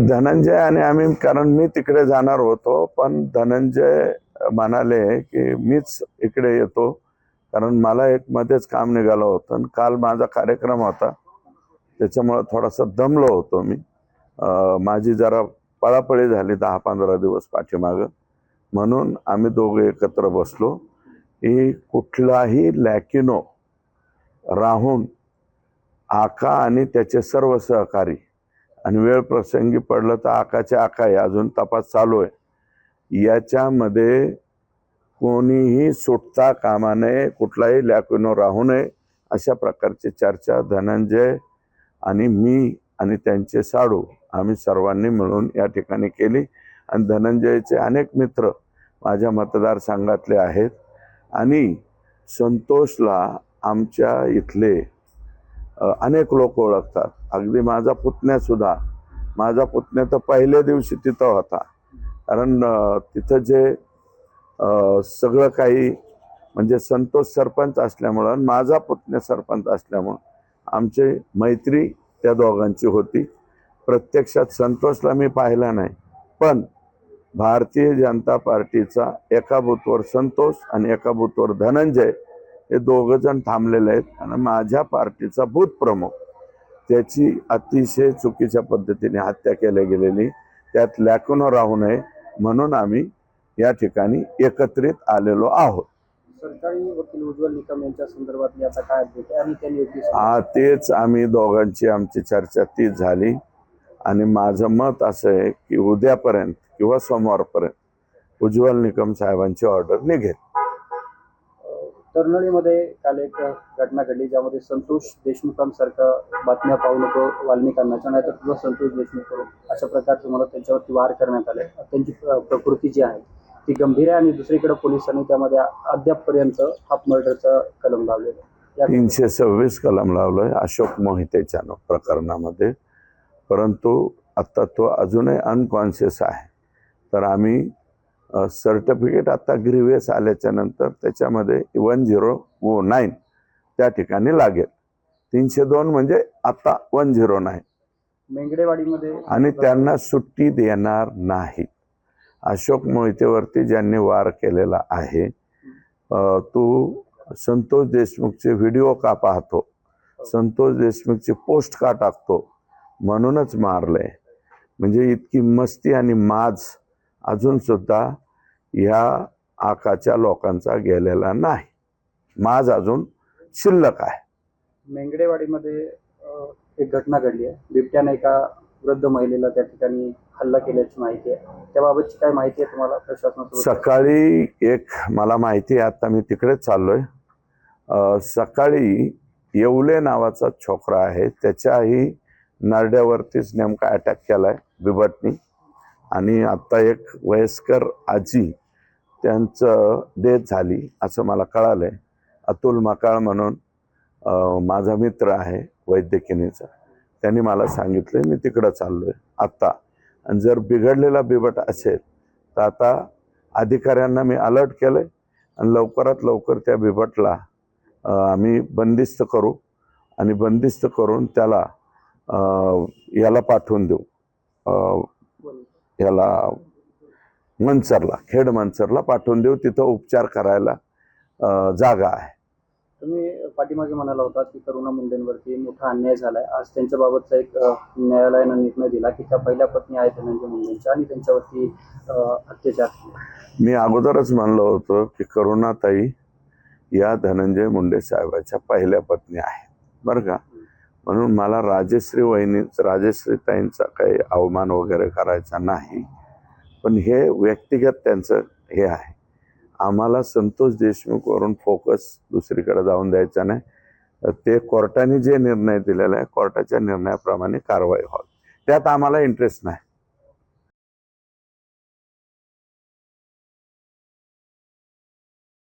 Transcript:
धनंजय आणि आम्ही, कारण मी तिकडे जाणार होतो, पण धनंजय म्हणाले की मीच इकडे येतो, कारण मला एक मध्येच काम निघालं होतं आणि काल माझा कार्यक्रम होता, त्याच्यामुळे थोडासा दमलो होतो मी. माझी जरा पळापळी झाली 10-15 दिवस पाठीमागं, म्हणून आम्ही दोघे एकत्र बसलो की कुठलाही लॅकिनो राहून आका आणि त्याचे सर्व सहकारी, आणि वेळ प्रसंगी पडलं तर आकाचे आका आहे, अजून तपास चालू आहे, याच्यामध्ये कोणीही सुटता कामा नये, कुठलाही लॅकिनो राहू नये, अशा प्रकारची चर्चा धनंजय आणि मी आणि त्यांचे साडू आम्ही सर्वांनी मिळून या ठिकाणी केली. आणि धनंजयचे अनेक मित्र माझ्या मतदारसंघातले आहेत आणि संतोषला आमच्या इथले अनेक लोक ओळखतात. अगदी माझा पुतण्या तर पहिल्या दिवशी तिथं होता, कारण तिथं जे सगळं काही म्हणजे संतोष सरपंच असल्यामुळं, माझा पुतण्या सरपंच असल्यामुळं आमची मैत्री त्या दोघांची होती. प्रत्यक्षात संतोषला मी पाहिला नाही, पण भारतीय जनता पार्टीचा एका बूथवर संतोष आणि एका बूथवर धनंजय हे दोघं जण थांबलेले आहेत. आणि माझ्या पार्टीचा बूथ प्रमुख, त्याची अतिशय चुकीच्या पद्धतीने हत्या केली गेलेली, त्यात लॅकिनो राहू नये म्हणून आम्ही या ठिकाणी एकत्रित आलेलो आहोत. सरकारी वकील उज्ज्वल निकम यांच्या संदर्भातली आता काय अपडेट आहे आणि त्यांनी तेच आम्ही दोघांची आमची चर्चा तीच झाली. आणि माझं मत असं आहे की उद्यापर्यंत किंवा सोमवारपर्यंत उज्ज्वल निकम साहेबांची ऑर्डर निघेल. तर्नळीमध्ये काल एक घटना घडली, ज्यामध्ये संतोष देशमुखांसारखं बातम्या पाहू नको वाल्मिकांना, नाहीतर तुझा संतोष देशमुख करू अशा प्रकारचे म्हणत त्यांच्यावरती वार करण्यात आले. त्यांची प्रकृती जी आहे ती गंभीर आहे आणि दुसरीकडे पोलिसांनी त्यामध्ये अद्यापपर्यंत हाफ मर्डरचा कलम लावलेला, 326 कलम लावलोय अशोक मोहितेच्या प्रकरणामध्ये, परंतु आता तो अजूनही अनकॉन्शियस आहे. तर आम्ही सर्टिफिकेट आता ग्रीवियस आल्याच्या नंतर त्याच्यामध्ये 109 त्या ठिकाणी लागेल. 302 म्हणजे आता 109 मेंगडेवाडीमध्ये, आणि त्यांना सुट्टी देणार नाही. अशोक मोहितेवरती ज्यांनी वार केलेला आहे, तू संतोष देशमुखचे व्हिडिओ का पाहतो, संतोष देशमुखची पोस्ट का टाकतो म्हणूनच मारलंय. म्हणजे इतकी मस्ती आणि माज अजून सुद्धा ह्या आकाच्या लोकांचा गेलेला नाही, माज अजून शिल्लक आहे. मेंगडेवाडीमध्ये एक घटना घडली आहे, बिबट्याने एका वृद्ध महिलेला त्या ठिकाणी हल्ला केल्याची माहिती आहे, त्याबाबतची काय माहिती आहे तुम्हाला प्रशासनाकडून? सकाळी एक मला माहिती आहे, आता मी तिकडेच चाललोय. सकाळी येवले नावाचा छोकरा आहे, त्याच्याही नरड्यावरतीच नेमका अटॅक केलाय बिबटनी. आणि आता एक वयस्कर आजी त्यांचं डेथ झाली असं मला कळालंय. अतुल मकाळ म्हणून माझा मित्र आहे वैद्यकीनीचा, त्यांनी मला सांगितलं, मी तिकडं चाललोय आत्ता. आणि जर बिघडलेला बिबट असेल तर आता अधिकाऱ्यांना मी अलर्ट केलंय आणि लवकरात लवकर त्या बिबटला आम्ही बंदिस्त करू आणि बंदिस्त करून त्याला याला पाठवून देऊ, याला मनसरला, खेड मनसरला पाठवून देऊ, तिथं उपचार करायला जागा आहे. तुम्ही पाठीमागे म्हणाला होता की करुणा मुंडेंवरती मोठा अन्याय झालाय. आज त्यांच्याबाबतचा एक न्यायालयानं निर्णय दिला की त्या पहिल्या पत्नी आहेत धनंजय मुंडेंच्या आणि त्यांच्यावरती अत्याचार. मी अगोदरच म्हणलो होतो की करुणाताई या धनंजय मुंडे साहेबाच्या पहिल्या पत्नी आहेत बरं का, म्हणून मला राजश्री ताईंचा काही अवमान वगैरे करायचा नाही. पण हे व्यक्तिगत त्यांचं हे आहे, आम्हाला संतोष देशमुख वरून फोकस दुसरीकडे जाऊन द्यायचा नाही. ते कोर्टाने जे निर्णय दिलेला आहे, कोर्टाच्या निर्णयाप्रमाणे कारवाई व्हावी, त्यात आम्हाला इंटरेस्ट नाही.